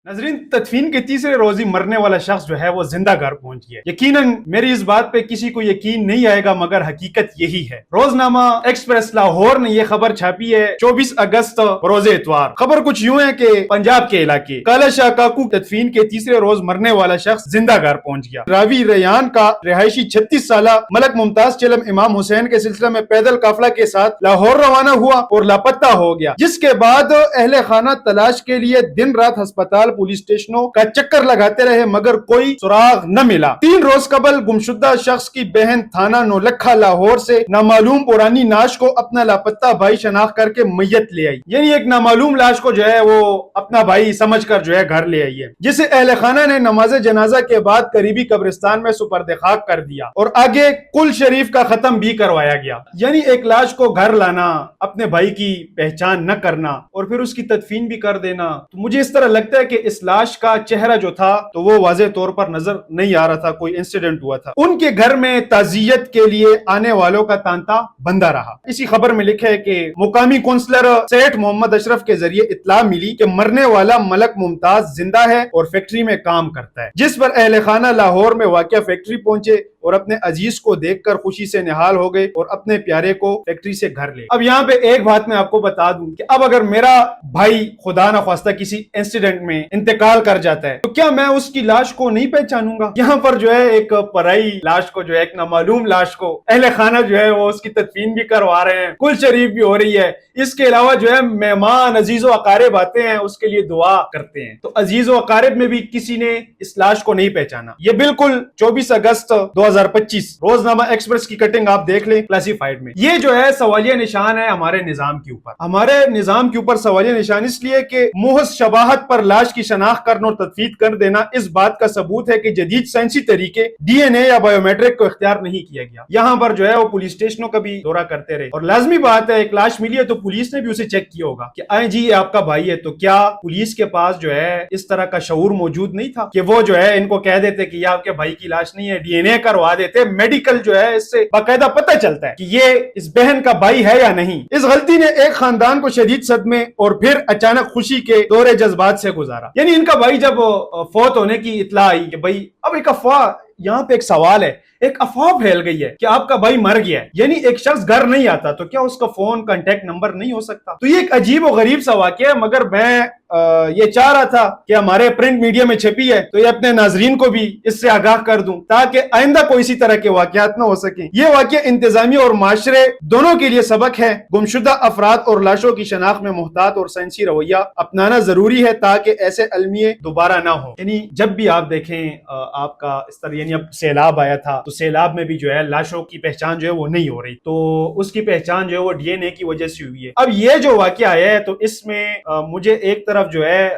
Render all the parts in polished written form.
नाजरीन, तदफीन के तीसरे रोज ही मरने वाला शख्स जो है वो जिंदा घर पहुंच गया। यकीनन मेरी इस बात पे किसी को यकीन नहीं आएगा, मगर हकीकत यही है। रोजनामा एक्सप्रेस लाहौर ने यह खबर छापी है 24 अगस्त रोजे इतवार। खबर कुछ यूं है कि पंजाब के इलाके काला शाह काकू तदफीन के तीसरे रोज मरने वाला शख्स जिंदा घर पहुंच गया। रावी रेयान का रिहायशी 36 साल मलक मुमताज चिलम इमाम हुसैन के सिलसिले में पैदल काफिला के साथ लाहौर रवाना हुआ और लापता हो गया, जिसके बाद अहले खाना तलाश के लिए दिन रात अस्पताल पुलिस स्टेशनों का चक्कर लगाते रहे, मगर कोई सुराग न मिला। 3 रोज कबल गुमशुदा शख्स की बहन थाना नौलखा लाहौर से नामालूम पुरानी लाश को अपना लापता भाई शनाख्त करके मैयत ले आई। यानी एक नामालूम लाश को जो है वो अपना भाई समझकर जो है घर ले आई है, जिसे अहले खाना ने नमाज जनाजा के बाद करीबी कब्रिस्तान में सुपर्द खाक कर दिया और आगे कुल शरीफ का खत्म भी करवाया गया। यानी एक लाश को घर लाना, अपने भाई की पहचान न करना और फिर उसकी तदफीन भी कर देना, तो मुझे इस तरह लगता है कि इस लाश का चेहरा जो था तो वो वाज़ेह तौर पर नजर नहीं आ रहा था, कोई इंसिडेंट हुआ था। उनके घर में ताजियत के लिए आने वालों का तांता बंदा रहा। इसी खबर में लिखा है कि मुकामी काउंसलर सेठ मोहम्मद अशरफ के जरिए इत्तला मिली कि मरने वाला मलक मुमताज जिंदा है और फैक्ट्री में काम करता है, जिस पर अहले खाना लाहौर में वाक़िया फैक्ट्री पहुंचे और अपने अजीज को देखकर खुशी से निहाल हो गए और अपने प्यारे को फैक्ट्री से घर ले। अब यहाँ पे एक बात मैं आपको बता दूं कि अब अगर मेरा भाई खुदा न ख्वास्ता किसी इंसिडेंट में इंतकाल कर जाता है तो क्या मैं उसकी लाश को नहीं पहचानूंगा? यहाँ पर जो है एक पराई लाश को, जो है एक नामालूम लाश को अहले खाना जो है वो उसकी तदफीन भी करवा रहे हैं, कुल शरीफ भी हो रही है। इसके अलावा जो है मेहमान अजीजो अकारिब आते हैं, उसके लिए दुआ करते हैं। तो अजीजो अकारिब में भी किसी ने इस लाश को नहीं पहचाना। ये बिल्कुल 24 अगस्त 2025 रोजनामा एक्सप्रेस की कटिंग आप देख लें क्लासिफाइड में। ये जो है सवालिया निशान है हमारे निजाम के ऊपर। हमारे निजाम के ऊपर सवालिया निशान इसलिए कि मुहज शबाहत पर लाश की शनाख्त करना और तदफीन कर देना इस बात का सबूत है कि जदीद साइंसी तरीके डीएनए या बायोमेट्रिक को इख्तियार नहीं किया गया। यहाँ पर जो है वो पुलिस स्टेशनों का भी दौरा करते रहे और लाजमी बात है, एक लाश मिली है तो पुलिस ने भी उसे चेक किया होगा कि आए जी ये आपका भाई है। तो क्या पुलिस के पास जो है इस तरह का शऊर मौजूद नहीं था कि वो जो है इनको कह देते कि ये आपके भाई की लाश नहीं है, डीएनए करवा देते। मेडिकल जो है इससे बाकायदा पता चलता है कि ये इस बहन का भाई है या नहीं। इस गलती ने एक खानदान को शदीद सदमे और फिर अचानक खुशी के दौरे जज्बात से गुजारा। यानी इनका भाई जब फौत होने की इत्तला आई कि भाई, अब एक अफवाह, यहाँ पे एक सवाल है, एक अफवाह फैल गई है कि आपका भाई मर गया है। यानी एक शख्स घर नहीं आता तो क्या उसका फोन कांटेक्ट नंबर नहीं हो सकता? तो ये एक अजीब और गरीब सा वाकया है, मगर मैं ये चाह रहा था कि हमारे प्रिंट मीडिया में छपी है तो ये अपने नाजरीन को भी इससे आगाह कर दूं ताकि आइंदा कोई इसी तरह के वाकयात न हो सके। ये वाकया इंतजामी और माशरे दोनों के लिए सबक है। गुमशुदा अफराद और लाशों की शनाख्त में मुहतात और साइंसी रवैया अपनाना जरूरी है ताकि ऐसे अलमिये दोबारा ना हो। यानी जब भी आप देखें आपका इस तरह, यानी अब सैलाब आया था तो सैलाब में भी जो है लाशों की पहचान जो है वो नहीं हो रही, तो उसकी पहचान जो है वो डीएनए की वजह से हुई है। अब ये जो वाकया आया है तो इसमें मुझे एक तरफ जो है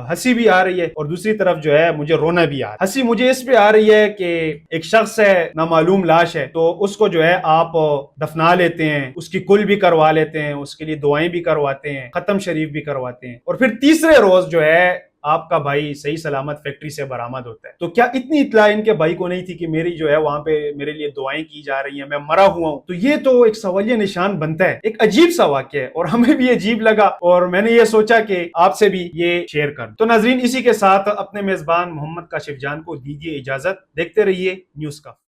हंसी भी आ रही है और दूसरी तरफ जो है मुझे रोना भी आ रहा है। हंसी मुझे इस पे आ रही है कि एक शख्स है, नामालूम लाश है, तो उसको जो है आप दफना लेते हैं, उसकी कुल भी करवा लेते हैं, उसके लिए दुआएं भी करवाते हैं, खत्म शरीफ भी करवाते हैं और फिर तीसरे रोज जो है आपका भाई सही सलामत फैक्ट्री से बरामद होता है। तो क्या इतनी इत्तला इनके भाई को नहीं थी कि मेरी जो है वहां पे मेरे लिए दुआएं की जा रही हैं, मैं मरा हुआ हूं? तो ये तो एक सवालिया निशान बनता है। एक अजीब सा वाक्य है और हमें भी अजीब लगा और मैंने ये सोचा कि आपसे भी ये शेयर कर। तो नाजरीन, इसी के साथ अपने मेजबान मोहम्मद काशिफ जान को दीजिए इजाजत। देखते रहिए न्यूज़ का।